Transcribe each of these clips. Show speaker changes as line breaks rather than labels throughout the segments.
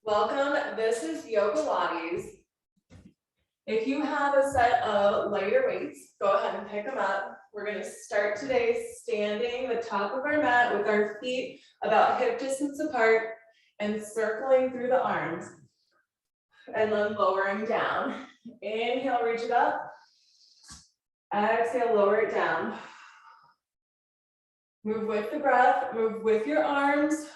Welcome, this is Yogalates. If you have a set of lighter weights, go ahead and pick them up. We're gonna start today standing the top of our mat with our feet about hip distance apart and circling through the arms. And then lowering down. Inhale, reach it up. Exhale, lower it down. Move with the breath, move with your arms.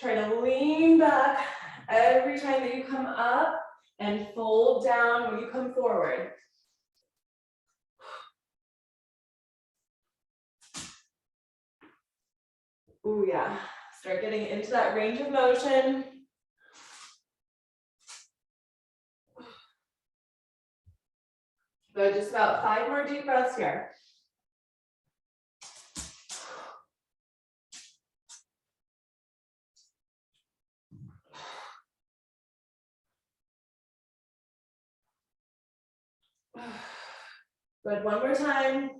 Try to lean back every time that you come up and fold down when you come forward. Ooh, yeah. Start getting into that range of motion. Good, just about 5 more deep breaths here. Good, one more time.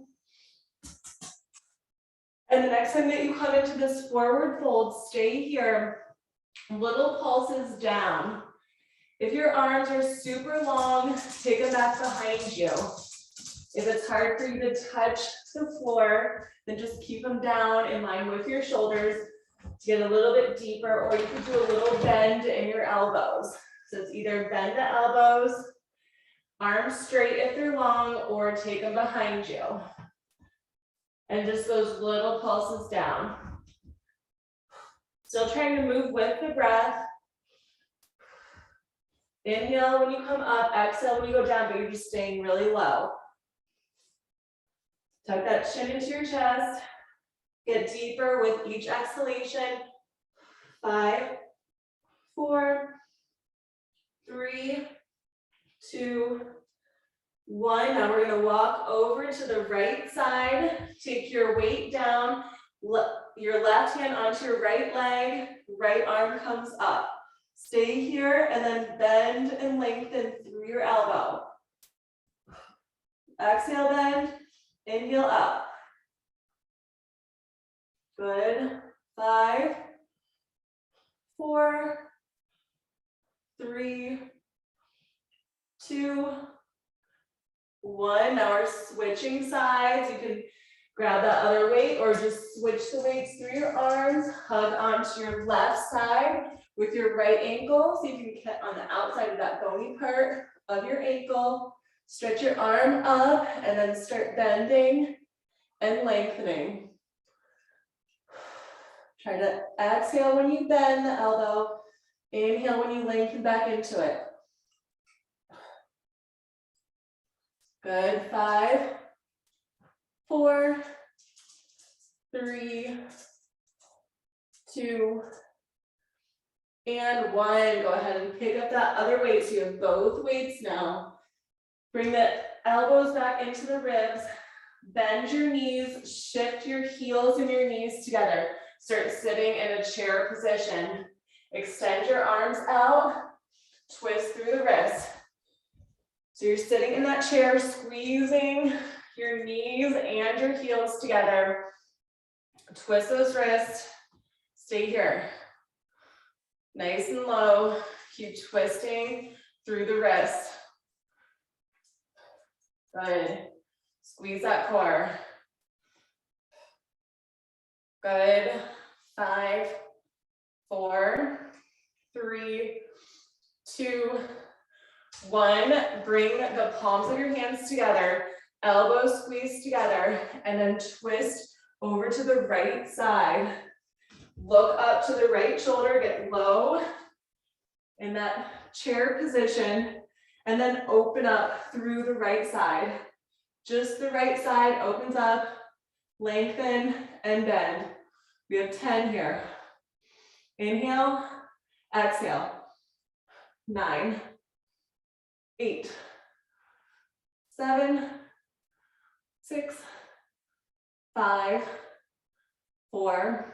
And the next time that you come into this forward fold, stay here. Little pulses down. If your arms are super long, take them back behind you. If it's hard for you to touch the floor, then just keep them down in line with your shoulders to get a little bit deeper, or you could do a little bend in your elbows. So it's either bend the elbows, arms straight if they're long, or take them behind you. And just those little pulses down. Still trying to move with the breath. Inhale when you come up, exhale when you go down, but you're just staying really low. Tuck that chin into your chest. Get deeper with each exhalation. 5, 4, 3, 2, 1. Now we're going to walk over to the right side. Take your weight down. Your left hand onto your right leg. Right arm comes up. Stay here and then bend and lengthen through your elbow. Exhale, bend. Inhale up. Good. 5, 4, 3, 2, 1. Now we're switching sides. You can grab that other weight or just switch the weights through your arms. Hug onto your left side with your right ankle. So you can get on the outside of that bony part of your ankle. Stretch your arm up and then start bending and lengthening. Try to exhale when you bend the elbow. Inhale when you lengthen back into it. Good. 5, 4, 3, 2, and 1. Go ahead and pick up that other weight. So you have both weights now. Bring the elbows back into the ribs. Bend your knees, shift your heels and your knees together. Start sitting in a chair position. Extend your arms out, twist through the wrists. So you're sitting in that chair, squeezing your knees and your heels together. Twist those wrists, stay here. Nice and low, keep twisting through the wrists. Good. Squeeze that core. Good. 5, 4, 3, 2, 1. Bring the palms of your hands together, elbows squeeze together, and then twist over to the right side. Look up to the right shoulder, get low in that chair position, and then open up through the right side. Just the right side opens up, lengthen, and bend. We have 10 here. Inhale, exhale. 9, 8, 7, 6, 5, 4,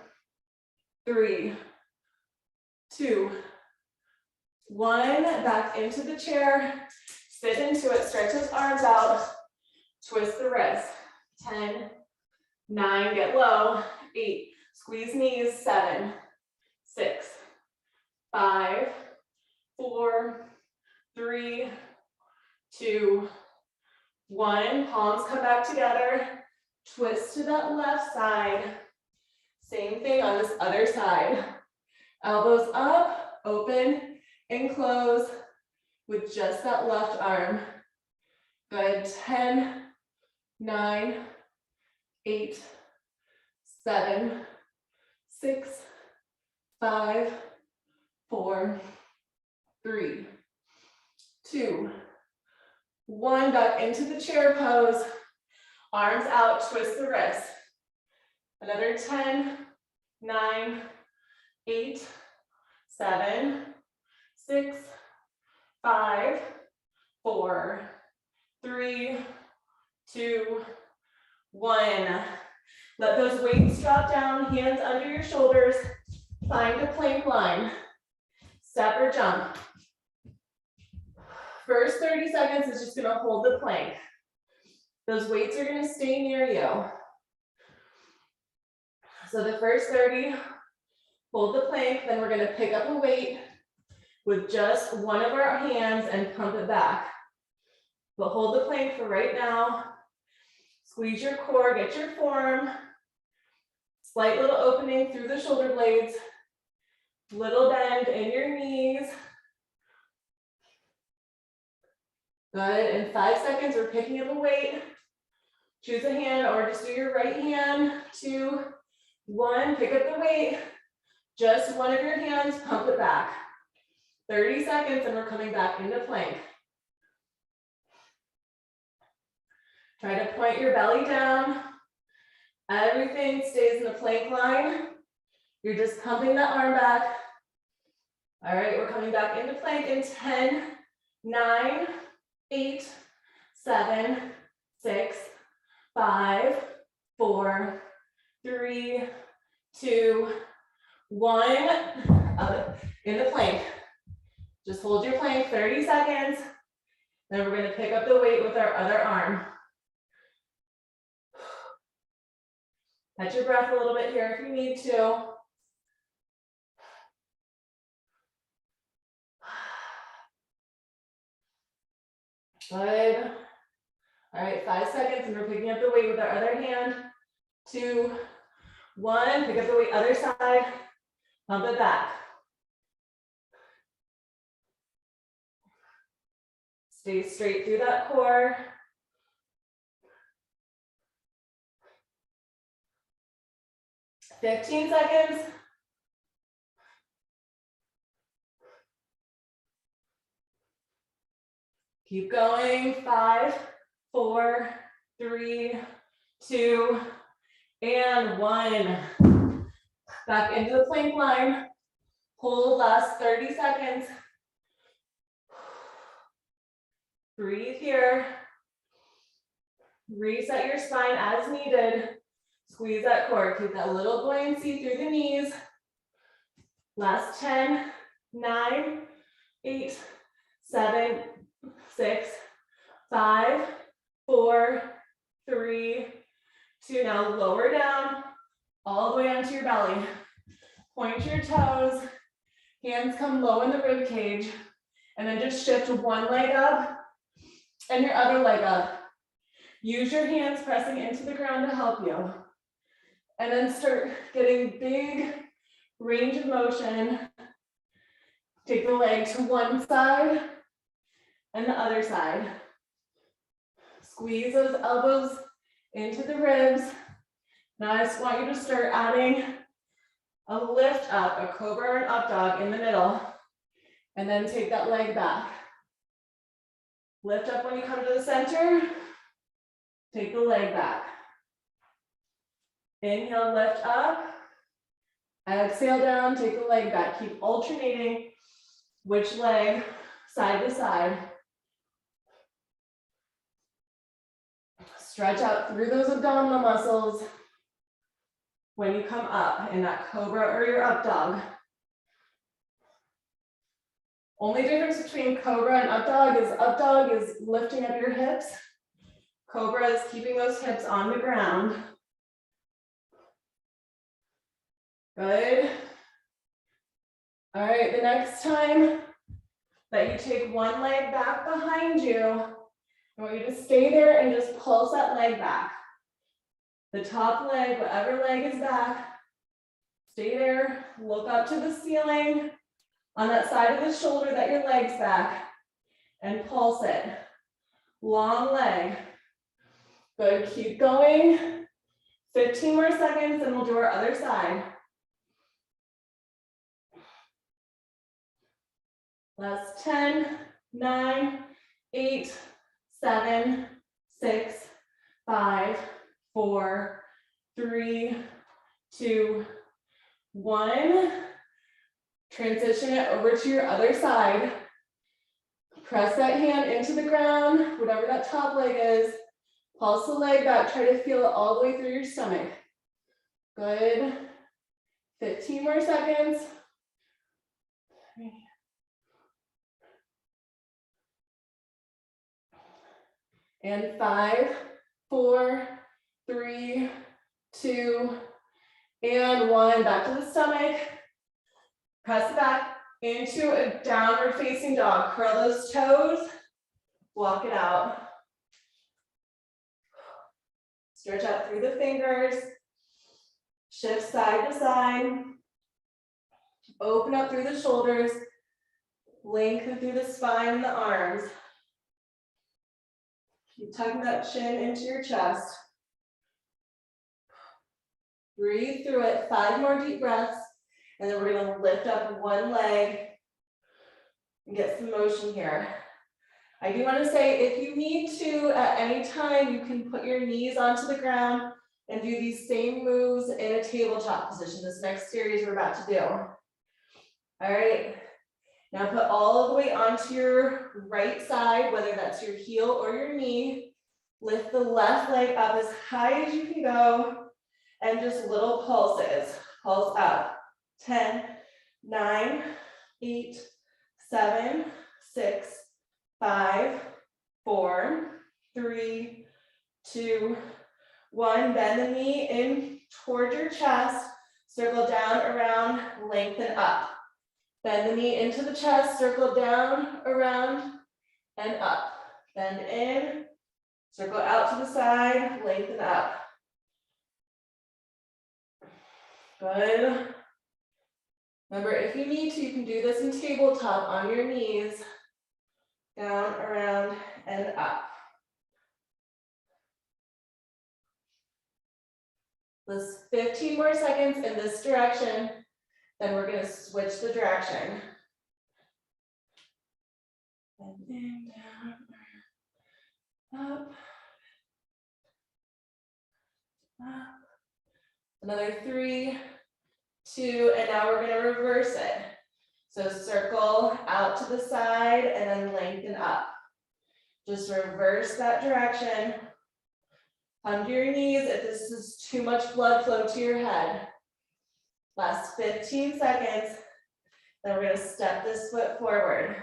3, 2, 1. Back into the chair. Sit into it. Stretch those arms out. Twist the wrists. 10, 9, get low. 8, squeeze knees. 7, 6, 5, 4, 3, 2, 1. Palms come back together. Twist to that left side. Same thing on this other side. Elbows up, open and close with just that left arm. Good. 10, 9, 8, 7, 6, 5, 4, 3, 2, 1. Back into the chair pose. Arms out, twist the wrists. Another 10, 9, 8, 7, 6, 5, 4, 3, 2, 1. Let those weights drop down, hands under your shoulders. Find a plank line. Step or jump. First 30 seconds is just gonna hold the plank. Those weights are gonna stay near you. So the first 30, hold the plank, then we're gonna pick up a weight with just one of our hands and pump it back. But hold the plank for right now. Squeeze your core, get your form. Slight little opening through the shoulder blades. Little bend in your knees. Good, in 5 seconds, we're picking up a weight. Choose a hand or just do your right hand. 2, 1, pick up the weight. Just one of your hands, pump it back. 30 seconds and we're coming back into plank. Try to point your belly down. Everything stays in the plank line. You're just pumping that arm back. All right, we're coming back into plank in 10, 9, 8, 7, 6, 5, 4, 3, 2, 1. In the plank. Just hold your plank 30 seconds. Then we're going to pick up the weight with our other arm. Catch your breath a little bit here if you need to. Good. All right, 5 seconds, and we're picking up the weight with our other hand. 2, 1, pick up the weight other side, pump it back. Stay straight through that core. $15 seconds. Keep going. 5, 4, 3, 2, and 1. Back into the plank line. Hold last 30 seconds. Breathe here. Reset your spine as needed. Squeeze that core. Keep that little buoyancy through the knees. Last 10, 9, 8, 7, 6, 5, 4, 3, 2. Now lower down all the way onto your belly. Point your toes. Hands come low in the rib cage. And then just shift one leg up and your other leg up. Use your hands pressing into the ground to help you. And then start getting big range of motion. Take the leg to one side and the other side. Squeeze those elbows into the ribs. Now I just want you to start adding a lift up, a cobra or an up dog in the middle. And then take that leg back. Lift up when you come to the center. Take the leg back. Inhale, lift up. Exhale down, take the leg back. Keep alternating which leg side to side. Stretch out through those abdominal muscles when you come up in that cobra or your up dog. Only difference between cobra and up dog is lifting up your hips. Cobra is keeping those hips on the ground. Good. All right, the next time that you take one leg back behind you, I want you to stay there and just pulse that leg back. The top leg, whatever leg is back, stay there, look up to the ceiling on that side of the shoulder that your leg's back and pulse it. Long leg. Good, keep going. 15 more seconds and we'll do our other side. Last 10, 9, 8, 7, 6, 5, 4, 3, 2, 1. Transition it over to your other side. Press that hand into the ground, whatever that top leg is. Pulse the leg back, try to feel it all the way through your stomach. Good. 15 more seconds. And 5, 4, 3, 2, and 1. Back to the stomach. Press it back into a downward facing dog. Curl those toes. Walk it out. Stretch out through the fingers. Shift side to side. Open up through the shoulders. Lengthen through the spine and the arms. Keep tucking that chin into your chest. Breathe through it. 5 more deep breaths. And then we're going to lift up one leg and get some motion here. I do want to say, if you need to, at any time, you can put your knees onto the ground and do these same moves in a tabletop position. This next series we're about to do. All right. Now put all of the weight onto your right side, whether that's your heel or your knee. Lift the left leg up as high as you can go, and just little pulses. Pulse up. 10, 9, 8, 7, 6, 5, 4, 3, 2, 1. Bend the knee in toward your chest. Circle down, around, lengthen up. Bend the knee into the chest, circle down, around, and up. Bend in, circle out to the side, lengthen up. Good. Remember, if you need to, you can do this in tabletop on your knees. Down, around, and up. Let's 15 more seconds in this direction. Then we're going to switch the direction. And in, down, up, up. Another 3, 2, and now we're going to reverse it. So circle out to the side and then lengthen up. Just reverse that direction. Come to your knees if this is too much blood flow to your head. Last 15 seconds. Then we're going to step this foot forward.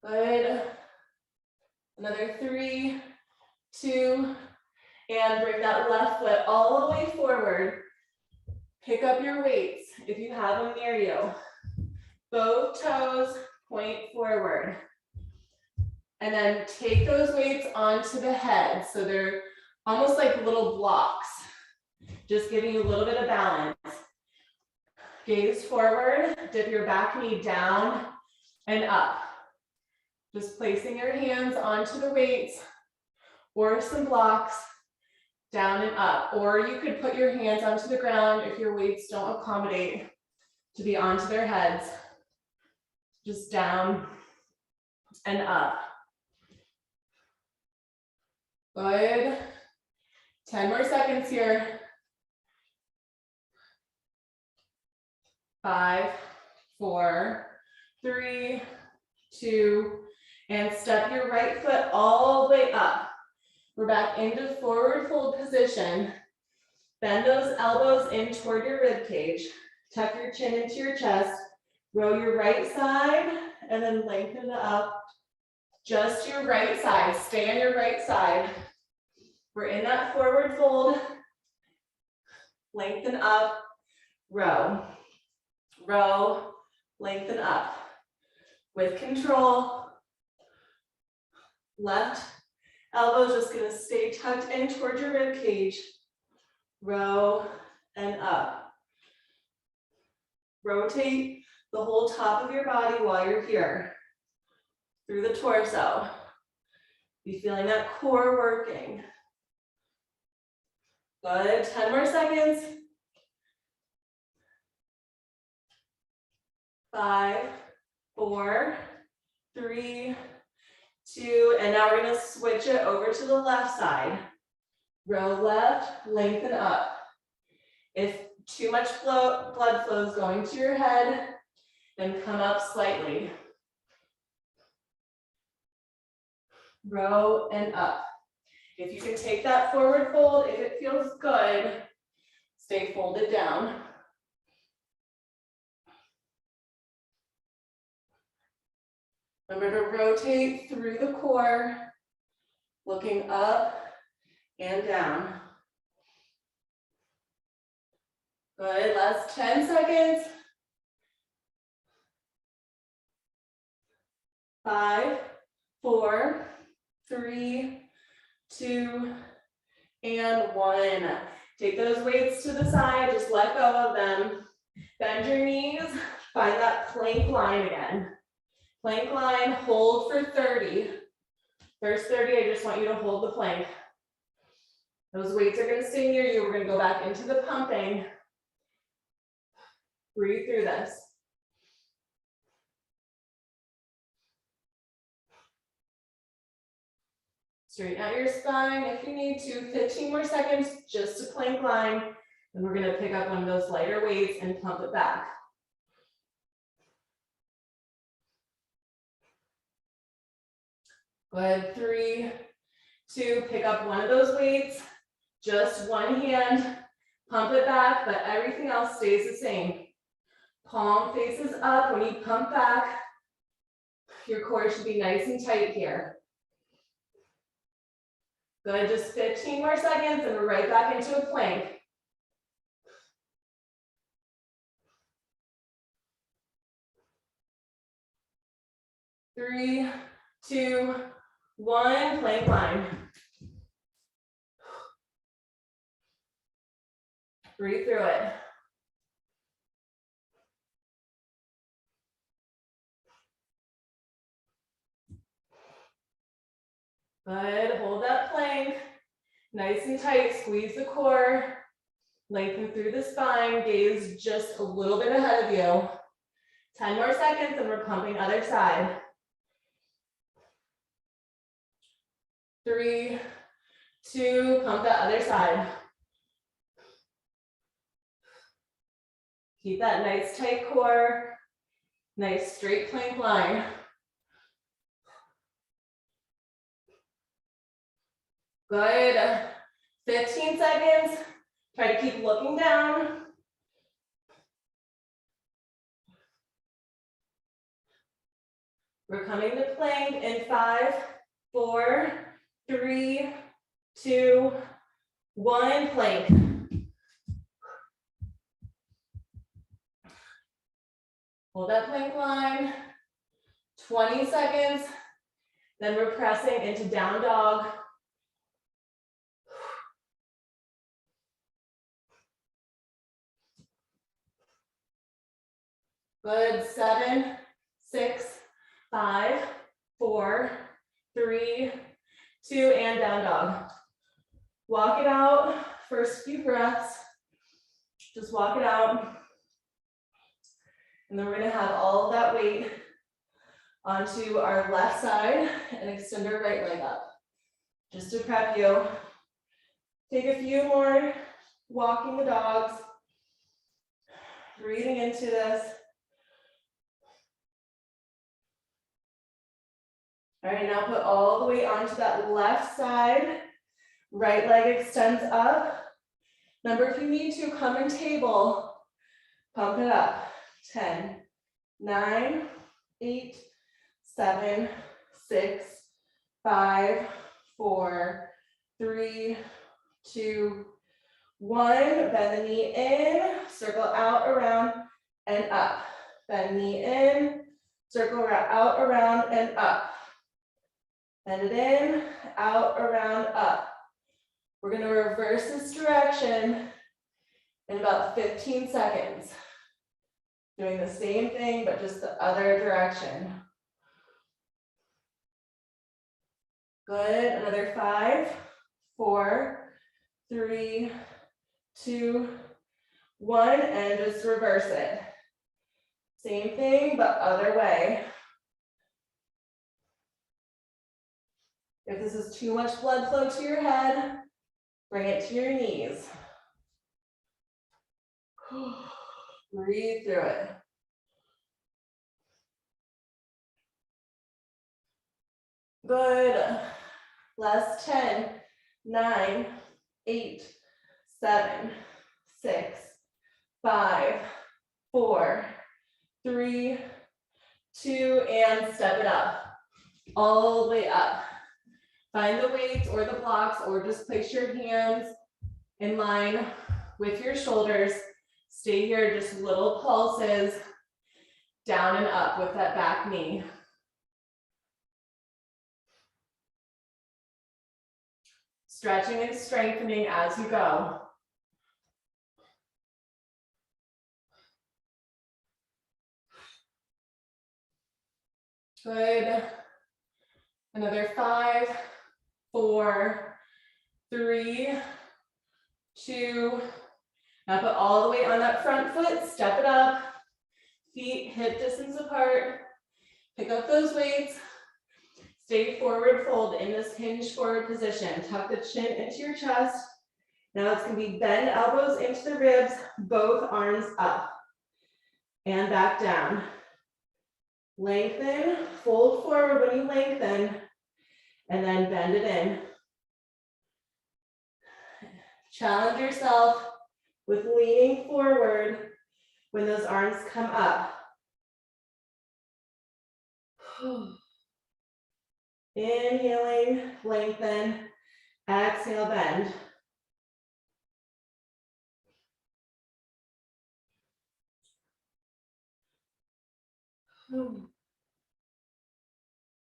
Good. Another 3, 2, and bring that left foot all the way forward. Pick up your weights if you have them near you. Both toes point forward. And then take those weights onto the head. So they're almost like little blocks, just giving you a little bit of balance. Gaze forward, dip your back knee down and up. Just placing your hands onto the weights or some blocks, down and up. Or you could put your hands onto the ground if your weights don't accommodate to be onto their heads. Just down and up. Good. 10 more seconds here. 5, 4, 3, 2, and step your right foot all the way up. We're back into forward fold position. Bend those elbows in toward your rib cage. Tuck your chin into your chest. Roll your right side and then lengthen it up. Just your right side. Stay on your right side. We're in that forward fold. lengthen up, row, row, lengthen up. With control, left elbow is just gonna stay tucked in towards your rib cage. Row and up. Rotate the whole top of your body while you're here. Through the torso. Be feeling that core working. Good, 10 more seconds. 5, 4, 3, 2, and now we're gonna switch it over to the left side. Row left, lengthen up. If too much blood flow is going to your head, then come up slightly. Row and up. If you can take that forward fold, if it feels good, stay folded down. Remember to rotate through the core, looking up and down. Good, last 10 seconds. 5, 4, 3, 2, and 1. Take those weights to the side, just let go of them. Bend your knees, find that plank line again. Plank line, hold for 30. First 30, I just want you to hold the plank. Those weights are gonna stay near you. We're gonna go back into the pumping. Breathe through this. Straighten out your spine if you need to. 15 more seconds, just a plank line. Then we're gonna pick up one of those lighter weights and pump it back. Good, 3, 2, pick up one of those weights, just one hand, pump it back, but everything else stays the same. Palm faces up. When you pump back, your core should be nice and tight here. Good, just 15 more seconds and we're right back into a plank. Three, 2, 1, plank line. Breathe through it. Good, hold that plank. Nice and tight, squeeze the core. Lengthen through the spine, gaze just a little bit ahead of you. 10 more seconds and we're pumping other side. 3, 2, pump the other side. Keep that nice tight core, nice straight plank line. Good, 15 seconds. Try to keep looking down. We're coming to plank in 5, 4, 3, 2, 1, plank. Hold that plank line, 20 seconds. Then we're pressing into down dog. Good, 7, 6, 5, 4, 3, 2, and down dog. Walk it out, first few breaths. Just walk it out. And then we're gonna have all of that weight onto our left side and extend our right leg up. Just to prep you. Take a few more walking the dogs. Breathing into this. All right, now put all the weight onto that left side. Right leg extends up. Remember, if you need to, come in table. Pump it up. 10, 9, 8, 7, 6, 5, 4, 3, 2, 1, bend the knee in, circle out, around, and up. Bend knee in, circle out, around, and up. Bend it in, out, around, up. We're gonna reverse this direction in about 15 seconds. Doing the same thing, but just the other direction. Good, another 5, 4, 3, 2, 1, and just reverse it. Same thing, but other way. If this is too much blood flow to your head, bring it to your knees. Breathe through it. Good. Last 10, 9, 8, 7, 6, 5, 4, 3, 2, and step it up. All the way up. Find the weights or the blocks, or just place your hands in line with your shoulders. Stay here, just little pulses down and up with that back knee. Stretching and strengthening as you go. Good. Another 5, 4, 3, 2. Now put all the weight on that front foot, step it up. Feet hip distance apart. Pick up those weights. Stay forward fold in this hinge forward position. Tuck the chin into your chest. Now it's gonna be bend elbows into the ribs, both arms up and back down. Lengthen, fold forward when you lengthen, and then bend it in. Challenge yourself with leaning forward when those arms come up. Inhaling, lengthen, exhale, bend.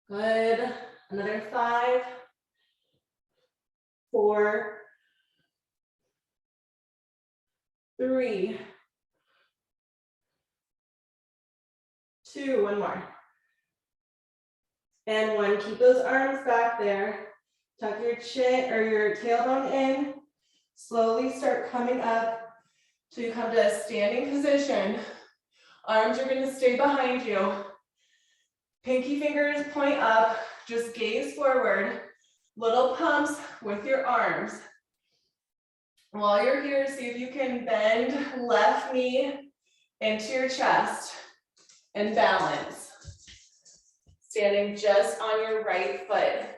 Good. Another 5, 4, 3, 2, one more. And 1, keep those arms back there. Tuck your chin or your tailbone in. Slowly start coming up till you come to a standing position. Arms are gonna stay behind you. Pinky fingers point up, just gaze forward. Little pumps with your arms. While you're here, see if you can bend left knee into your chest and balance. Standing just on your right foot.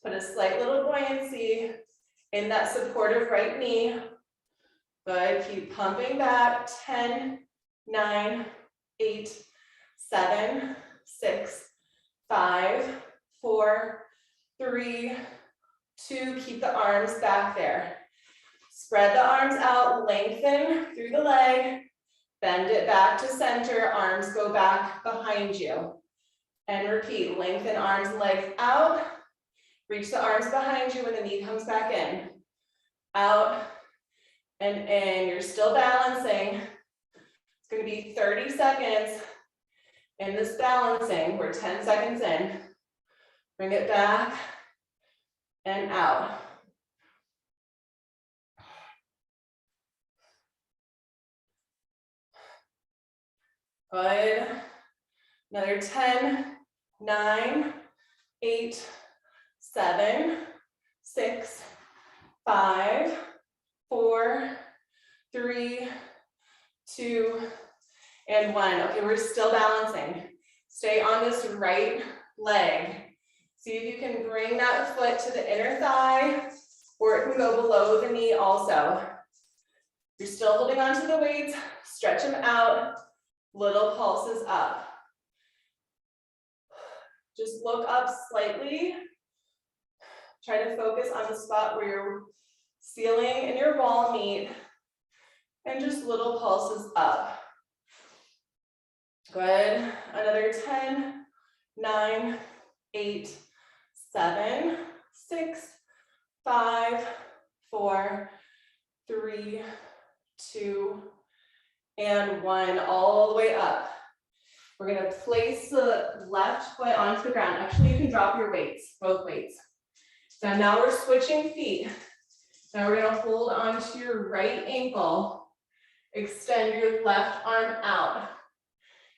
Put a slight little buoyancy in that supportive right knee. Good, keep pumping back. 10, 9, 8, 7, 6, 5, 4, 3, 2, keep the arms back there. Spread the arms out, lengthen through the leg, bend it back to center, arms go back behind you. And repeat, lengthen arms and legs out, reach the arms behind you when the knee comes back in. Out and in, you're still balancing. It's gonna be 30 seconds in this balancing. We're 10 seconds in. Bring it back and out. Good. Another 10, 9, 8, 7, 6, 5, 4, 3, 2, and 1. Okay, we're still balancing. Stay on this right leg. See if you can bring that foot to the inner thigh, or it can go below the knee also. You're still holding on to the weights, stretch them out, little pulses up. Just look up slightly. Try to focus on the spot where your ceiling and your wall meet, and just little pulses up. Good. Another 10, 9, 8, 7, 6, 5, 4, 3, 2, and 1, all the way up. We're gonna place the left foot onto the ground. Actually, you can drop your weights, both weights. So now we're switching feet. Now we're gonna hold onto your right ankle. Extend your left arm out.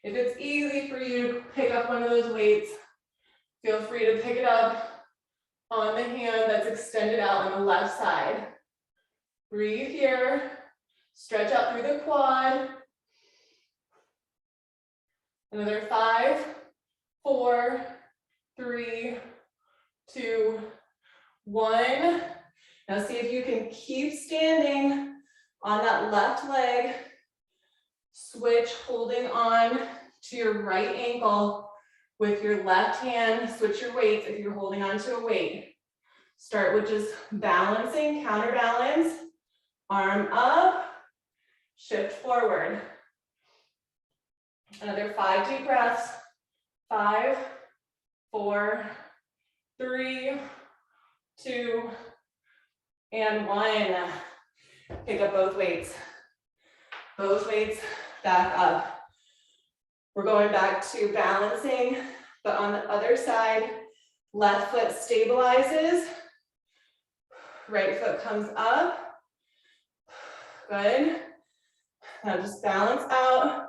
If it's easy for you to pick up one of those weights, feel free to pick it up on the hand that's extended out on the left side. Breathe here. Stretch out through the quad. Another 5, 4, 3, 2, 1. Now see if you can keep standing on that left leg. Switch, holding on to your right ankle with your left hand. Switch your weights if you're holding on to a weight. Start with just balancing, counterbalance, arm up, shift forward. Another 5 deep breaths. 5, 4, 3, 2, and 1. Pick up both weights. Both weights back up. We're going back to balancing, but on the other side, left foot stabilizes. Right foot comes up. Good. Now just balance out.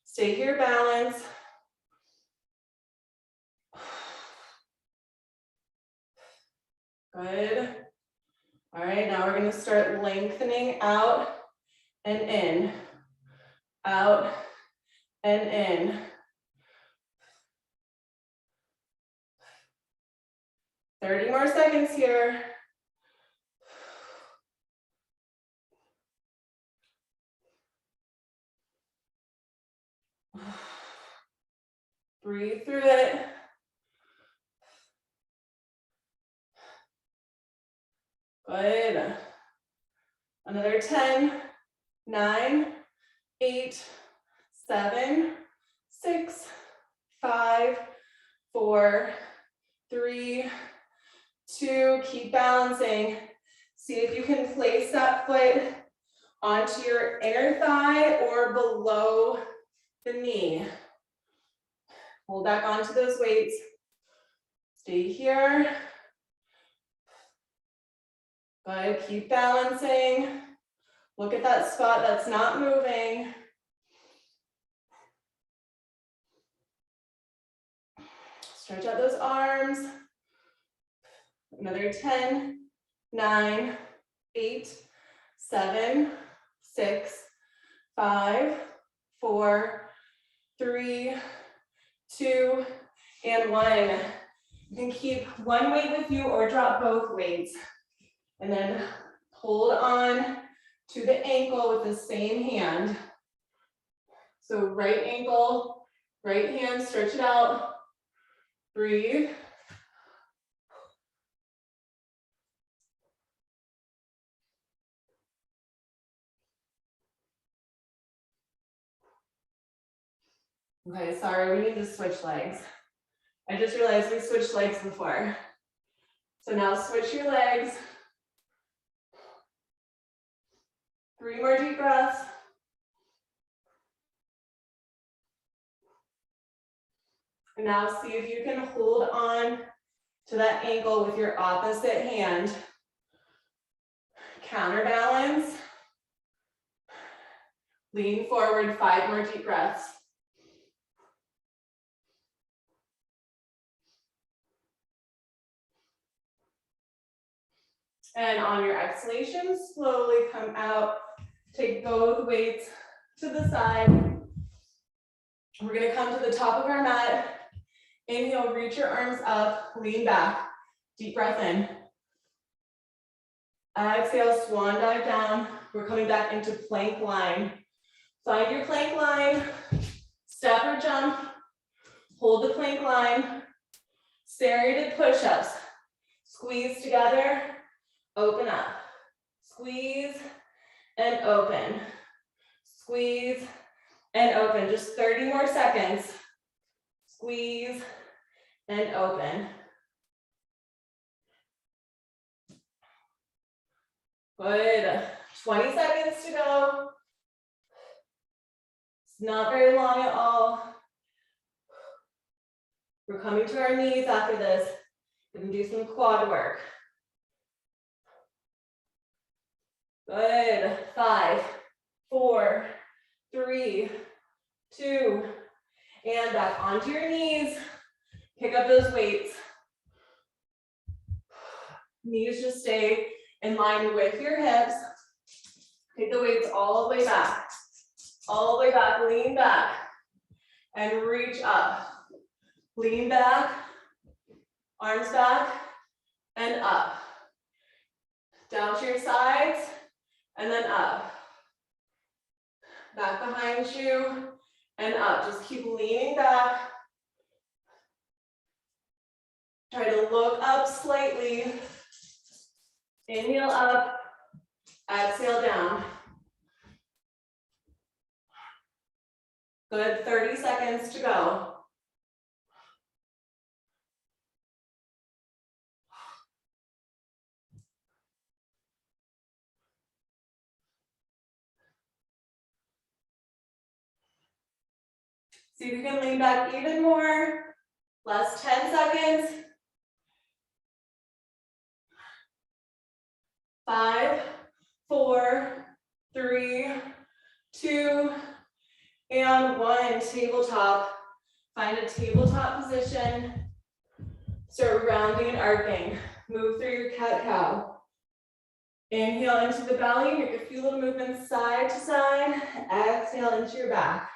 Stay here, balance. Good. All right, now we're going to start lengthening out and in. Out and in. 30 more seconds here. Breathe through it. Good. Another 10, 9, 8, 7, 6, 5, 4, 3, 2. Keep balancing. See if you can place that foot onto your inner thigh or below the knee. Hold back onto those weights. Stay here. Good, keep balancing. Look at that spot that's not moving. Stretch out those arms. Another 10, 9, 8, 7, 6, 5, 4, 3, 2, and 1. You can keep one weight with you or drop both weights. And then hold on to the ankle with the same hand. So right ankle, right hand, stretch it out. Breathe. Okay, sorry, we need to switch legs. I just realized we switched legs before. So now switch your legs. 3 more deep breaths. And now see if you can hold on to that ankle with your opposite hand. Counterbalance. Lean forward, 5 more deep breaths. And on your exhalation, slowly come out. Take both weights to the side. We're gonna come to the top of our mat. Inhale, reach your arms up, lean back. Deep breath in. Exhale, swan dive down. We're coming back into plank line. Find your plank line, step or jump, hold the plank line. Serrated push-ups. Squeeze together, open up. Squeeze and open. Squeeze and open. Just 30 more seconds. Squeeze and open. Good. 20 seconds to go. It's not very long at all. We're coming to our knees after this. We can do some quad work. Good. 5, 4, 3, 2, and back onto your knees. Pick up those weights. Knees just stay in line with your hips. Take the weights all the way back. All the way back, lean back. And reach up. Lean back, arms back, and up. Down to your sides, and then up. Back behind you, and up. Just keep leaning back. Try to look up slightly. Inhale up, exhale down. Good, 30 seconds to go. See if you can lean back even more. Last 10 seconds. 5, 4, 3, 2, and 1. Tabletop. Find a tabletop position. Start rounding and arcing. Move through your cat-cow. Inhale into the belly. Make a few little movements side to side. Exhale into your back.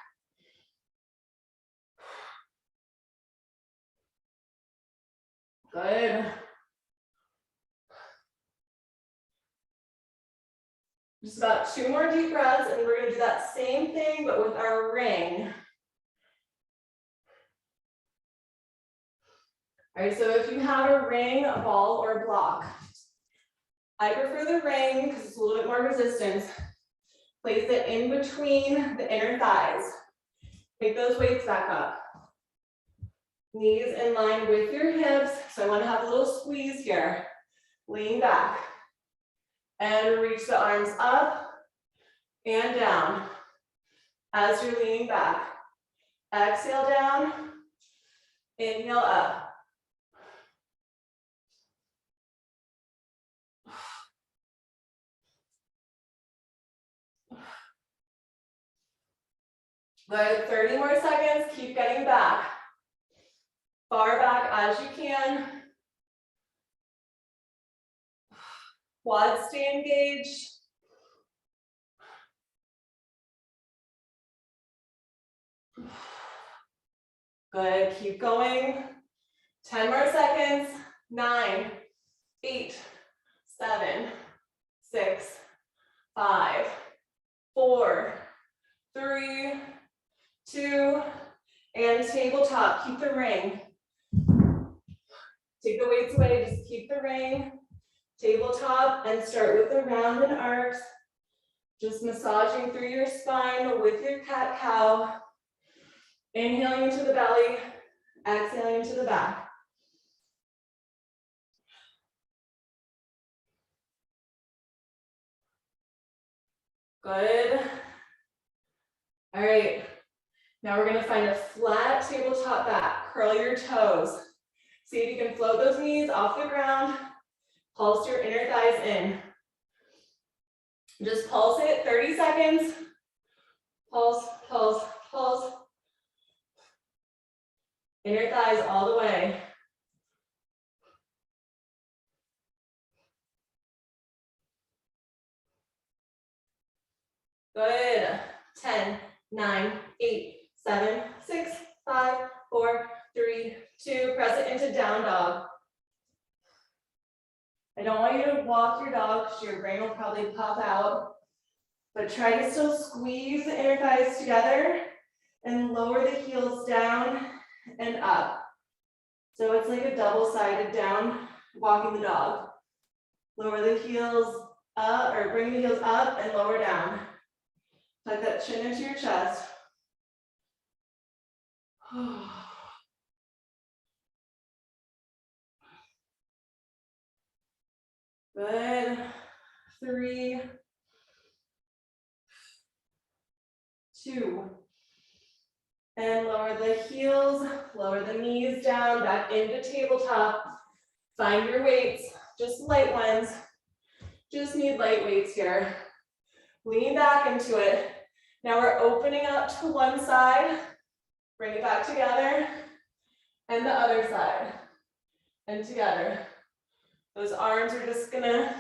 Good. Just about 2 more deep breaths, and we're going to do that same thing, but with our ring. All right, so if you have a ring, a ball, or a block, I prefer the ring because it's a little bit more resistance. Place it in between the inner thighs. Take those weights back up. Knees in line with your hips. So I want to have a little squeeze here. Lean back. And reach the arms up and down as you're leaning back. Exhale down. Inhale up. Good, 30 more seconds. Keep getting back. Far back as you can. Quads stay engaged. Good, keep going. 10 more seconds. 9, 8, 7, 6, 5, 4, 3, 2, and tabletop. Keep the ring. Take the weights away, just keep the ring. Tabletop, and start with the round and arcs. Just massaging through your spine with your cat-cow. Inhaling into the belly, exhaling into the back. Good. All right, now we're gonna find a flat tabletop back. Curl your toes. See if you can float those knees off the ground. Pulse your inner thighs in. Just pulse it, 30 seconds. Pulse, pulse, pulse. Inner thighs all the way. Good. 10, 9, 8, 7, 6, 5, 4, 3, 2. Press it into down dog. I don't want you to walk your dog because your brain will probably pop out, but try to still squeeze the inner thighs together and lower the heels down and up. So it's like a double-sided down, walking the dog. Lower the heels up, or bring the heels up and lower down. Tuck that chin into your chest. Good. 3, 2. And lower the heels, lower the knees down, back into tabletop. Find your weights, just light ones. Just need light weights here. Lean back into it. Now we're opening up to one side. Bring it back together. And the other side. And together. Those arms are just gonna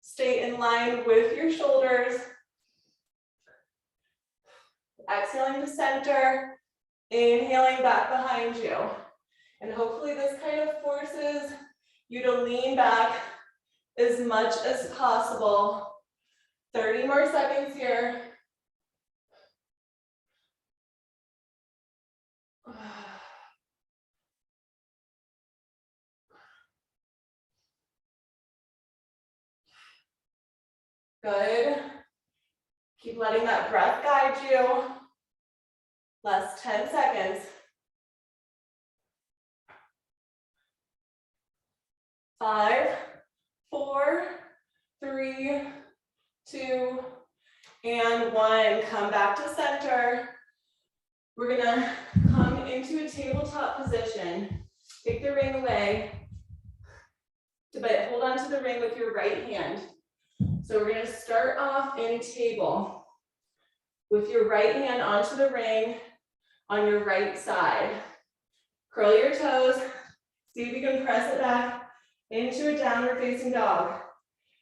stay in line with your shoulders. Exhaling to center. Inhaling back behind you. And hopefully this kind of forces you to lean back as much as possible. 30 more seconds here. Good. Keep letting that breath guide you. Last 10 seconds. 5, 4, 3, 2, and 1. Come back to center. We're gonna come into a tabletop position. Take the ring away, but hold on to the ring with your right hand. So we're gonna start off in table with your right hand onto the ring on your right side. Curl your toes. See if you can press it back into a downward facing dog.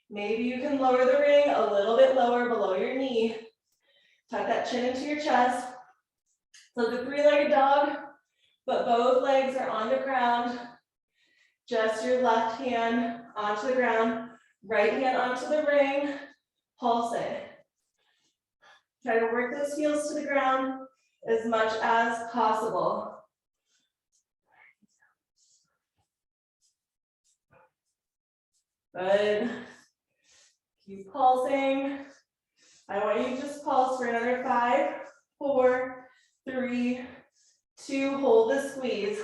Maybe you can lower the ring a little bit lower below your knee. Tuck that chin into your chest. So the three-legged dog, but both legs are on the ground. Just your left hand onto the ground, right hand onto the ring, pulse it. Try to work those heels to the ground as much as possible. Good. Keep pulsing. I want you to just pulse for another 5, 4, 3, 2. Hold the squeeze.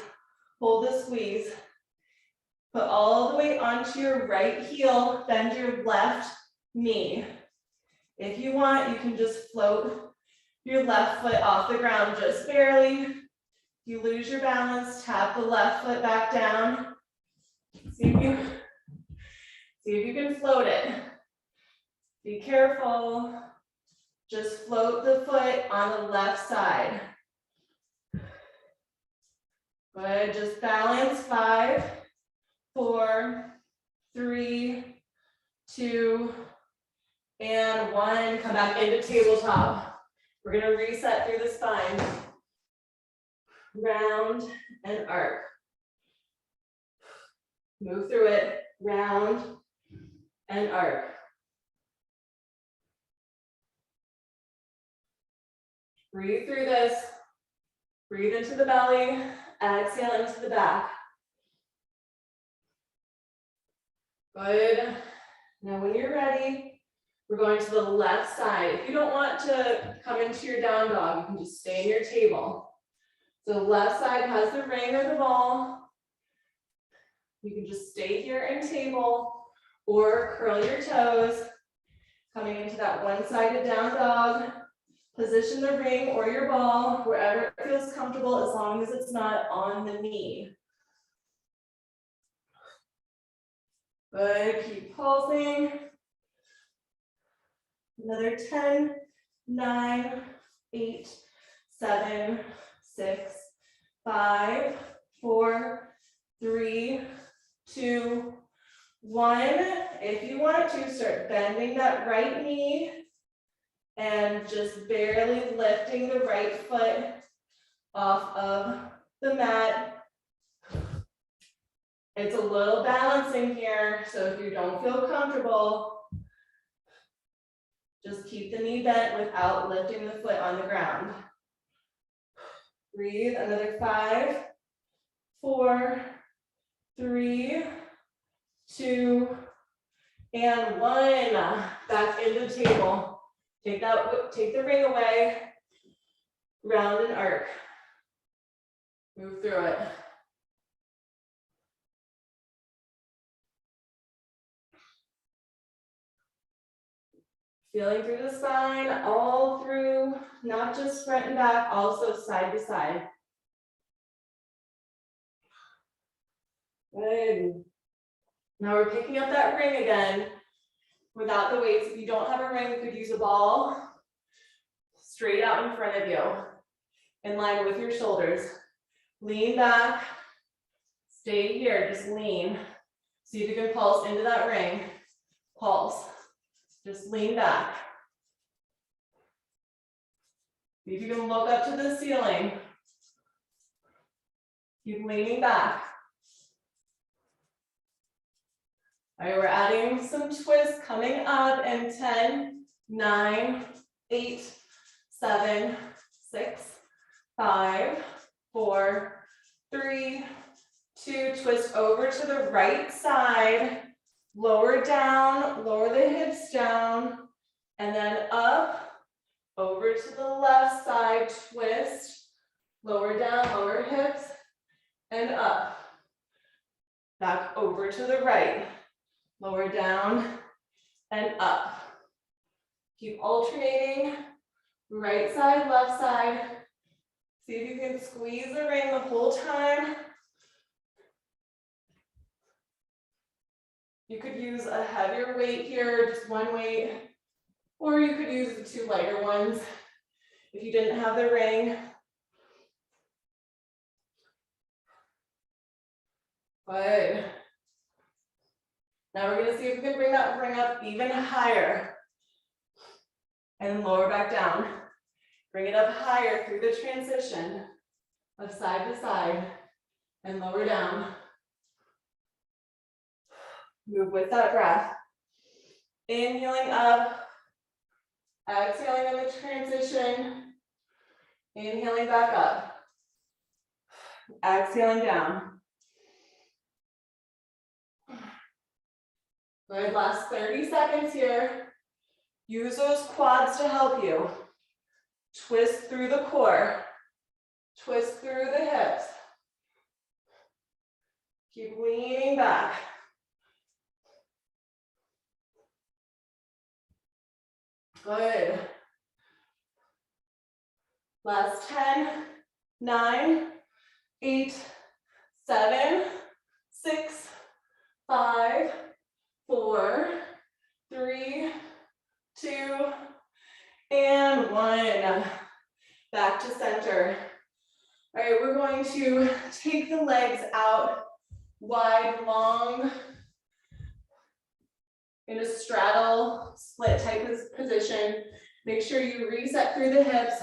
Hold the squeeze. Put all the weight onto your right heel, bend your left knee. If you want, you can just float your left foot off the ground just barely. If you lose your balance, tap the left foot back down. See if you can float it. Be careful. Just float the foot on the left side. Good, just balance. 5, 4, 3, 2, and 1. Come back into tabletop. We're gonna reset through the spine. Round and arc. Move through it, round and arc. Breathe through this. Breathe into the belly, exhale into the back. Good. Now when you're ready, we're going to the left side. If you don't want to come into your down dog, you can just stay in your table. So the left side has the ring or the ball. You can just stay here in table or curl your toes, coming into that one-sided down dog. Position the ring or your ball wherever it feels comfortable, as long as it's not on the knee. Good, keep pulsing. Another 10, 9, 8, 7, 6, 5, 4, 3, 2, 1. If you want to, start bending that right knee and just barely lifting the right foot off of the mat. It's a little balancing here, so if you don't feel comfortable, just keep the knee bent without lifting the foot on the ground. Breathe, another 5, 4, 3, 2, And one, back into the table. Take the ring away, round and arc. Move through it. Feeling through the spine, all through, not just front and back, also side to side. Good. Now we're picking up that ring again without the weights. If you don't have a ring, you could use a ball straight out in front of you, in line with your shoulders. Lean back, stay here, just lean. See if you can pulse into that ring. Pulse, just lean back. See if you can look up to the ceiling. Keep leaning back. All right, we're adding some twists coming up in 10, 9, 8, 7, 6, 5, 4, 3, 2, twist over to the right side, lower down, lower the hips down, and then up, over to the left side, twist, lower down, lower hips, and up. Back over to the right, lower down, and up. Keep alternating, right side, left side. See if you can squeeze the ring the whole time. You could use a heavier weight here, just one weight, or you could use the 2 lighter ones if you didn't have the ring. Good. Now we're gonna see if we can bring that ring up even higher and lower back down. Bring it up higher through the transition of side to side and lower down. Move with that breath. Inhaling up, exhaling in the transition, inhaling back up, exhaling down. Good, last 30 seconds here. Use those quads to help you. Twist through the core, twist through the hips. Keep leaning back. Good. Last 10, 9, 8, 7, 6, 5, 4, 3, 2, and 1. Back to center. All right, we're going to take the legs out wide, long, in a straddle split type of position. Make sure you reset through the hips,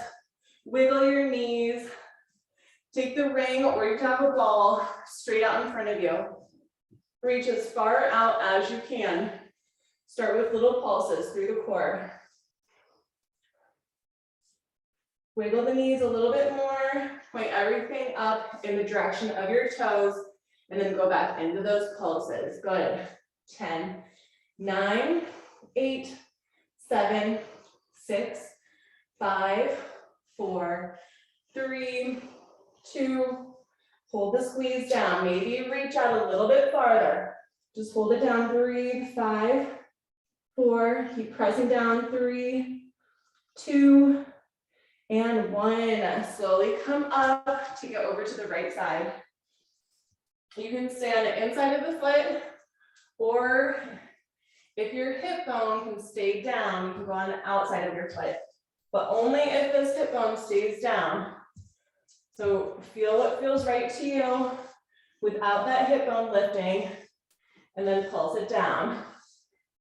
wiggle your knees, take the ring or you can have a ball straight out in front of you. Reach as far out as you can. Start with little pulses through the core. Wiggle the knees a little bit more, point everything up in the direction of your toes, and then go back into those pulses. Good. 10, 9, 8, 7, 6, 5, 4, 3, 2, hold the squeeze down. Maybe reach out a little bit farther. Just hold it down. 3, 5, 4, keep pressing down. 3, 2, and 1. Slowly come up to get over to the right side. You can stand inside of the foot, or if your hip bone can stay down, you can go on the outside of your foot, but only if this hip bone stays down. So feel what feels right to you without that hip bone lifting, and then pulse it down.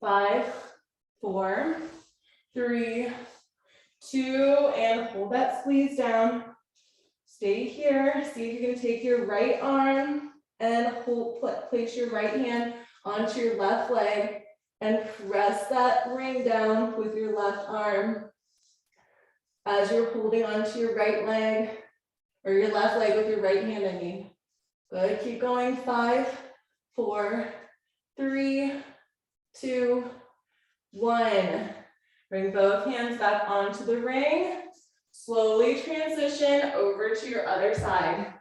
5, 4, 3, 2, and hold that squeeze down. Stay here. See if you can take your right arm and place your right hand onto your left leg and press that ring down with your left arm as you're holding onto your right leg or your left leg with your right hand, I mean. Good, keep going. 5, 4, 3, 2, 1. Bring both hands back onto the ring. Slowly transition over to your other side.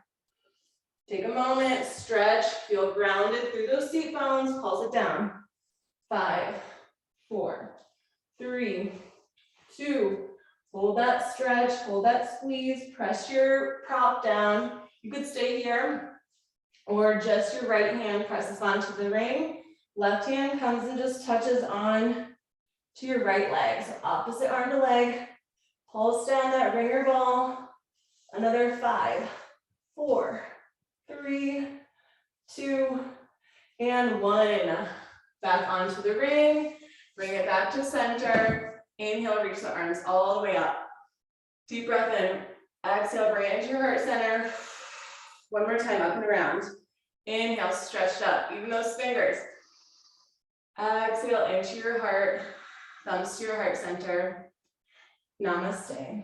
Take a moment, stretch, feel grounded through those seat bones, pulse it down. 5, 4, 3, 2, hold that stretch, hold that squeeze, press your prop down. You could stay here, or just your right hand presses onto the ring. Left hand comes and just touches on to your right leg. So opposite arm to leg, pulse down that ringer ball. Another 5, 4, 3, 2, and 1. Back onto the ring. Bring it back to center. Inhale, reach the arms all the way up. Deep breath in. Exhale, bring it into your heart center. One more time, up and around. Inhale, stretched up. Even those fingers. Exhale into your heart. Thumbs to your heart center. Namaste.